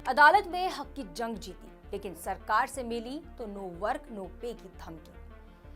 अदालत में हक की जंग जीती, लेकिन सरकार से मिली तो नो वर्क नो पे की धमकी।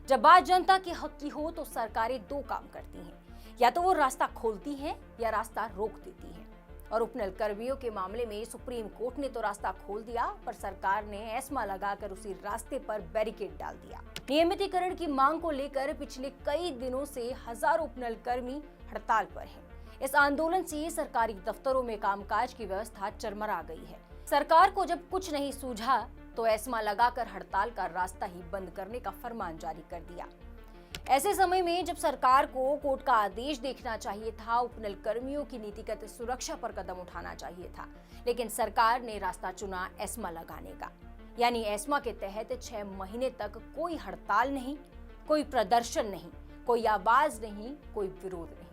जब बात जनता के हक की हो तो सरकारें दो काम करती हैं, या तो वो रास्ता खोलती हैं या रास्ता रोक देती हैं। और उपनल कर्मियों के मामले में सुप्रीम कोर्ट ने तो रास्ता खोल दिया, पर सरकार ने एस्मा लगाकर उसी रास्ते पर बैरिकेड डाल दिया। नियमितीकरण की मांग को लेकर पिछले कई दिनों से हजारों उपनल कर्मी हड़ताल पर हैं। इस आंदोलन से सरकारी दफ्तरों में कामकाज की व्यवस्था चरमरा गई है। सरकार को जब कुछ नहीं सूझा तो एस्मा लगाकर हड़ताल का रास्ता ही बंद करने का फरमान जारी कर दिया। ऐसे समय में जब सरकार को कोर्ट का आदेश देखना चाहिए था, उपनल कर्मियों की नीतिगत सुरक्षा पर कदम उठाना चाहिए था, लेकिन सरकार ने रास्ता चुना एस्मा लगाने का। यानी एस्मा के तहत 6 महीने तक कोई हड़ताल नहीं, कोई प्रदर्शन नहीं, कोई आवाज नहीं, कोई विरोध नहीं।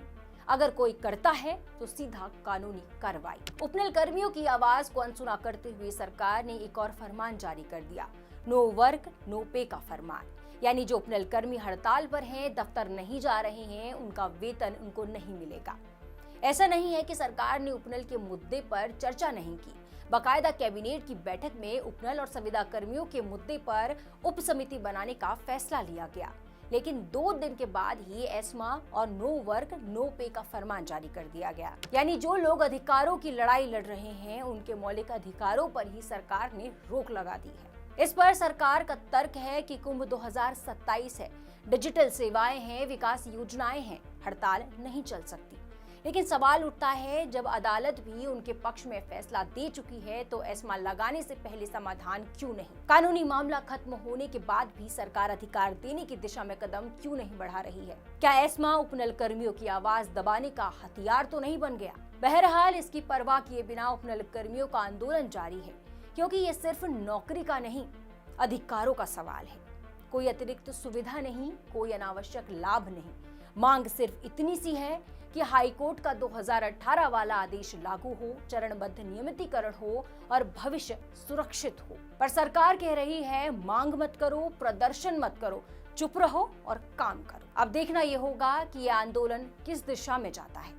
अगर कोई करता है तो सीधा कानूनी कार्रवाई। उपनल कर्मियों की आवाज को अनसुना करते हुए सरकार ने एक और फरमान जारी कर दिया, नो वर्क नो पे का फरमान। यानी जो उपनल कर्मी हड़ताल पर हैं, दफ्तर नहीं जा रहे हैं, उनका वेतन उनको नहीं मिलेगा। ऐसा नहीं है कि सरकार ने उपनल के मुद्दे पर चर्चा नहीं की। बाकायदा कैबिनेट की बैठक में उपनल और संविदा कर्मियों के मुद्दे पर उप समिति बनाने का फैसला लिया गया, लेकिन 2 दिन के बाद ही एस्मा और नो वर्क नो पे का फरमान जारी कर दिया गया। यानी जो लोग अधिकारों की लड़ाई लड़ रहे हैं, उनके मौलिक अधिकारों पर ही सरकार ने रोक लगा दी है। इस पर सरकार का तर्क है कि कुंभ 2027 है, डिजिटल सेवाएं हैं, विकास योजनाएं हैं, हड़ताल नहीं चल सकती। लेकिन सवाल उठता है, जब अदालत भी उनके पक्ष में फैसला दे चुकी है तो एस्मा लगाने से पहले समाधान क्यों नहीं? कानूनी मामला खत्म होने के बाद भी सरकार अधिकार देने की दिशा में कदम क्यों नहीं बढ़ा रही है? क्या एस्मा उपनल कर्मियों की आवाज दबाने का हथियार तो नहीं बन गया? बहरहाल इसकी परवाह किए बिना उपनल कर्मियों का आंदोलन जारी है, क्योंकि ये सिर्फ नौकरी का नहीं, अधिकारों का सवाल है। कोई अतिरिक्त सुविधा नहीं, कोई अनावश्यक लाभ नहीं। मांग सिर्फ इतनी सी है कि हाईकोर्ट का 2018 वाला आदेश लागू हो, चरणबद्ध नियमितीकरण हो और भविष्य सुरक्षित हो। पर सरकार कह रही है, मांग मत करो, प्रदर्शन मत करो, चुप रहो और काम करो। अब देखना यह होगा कि यह आंदोलन किस दिशा में जाता है।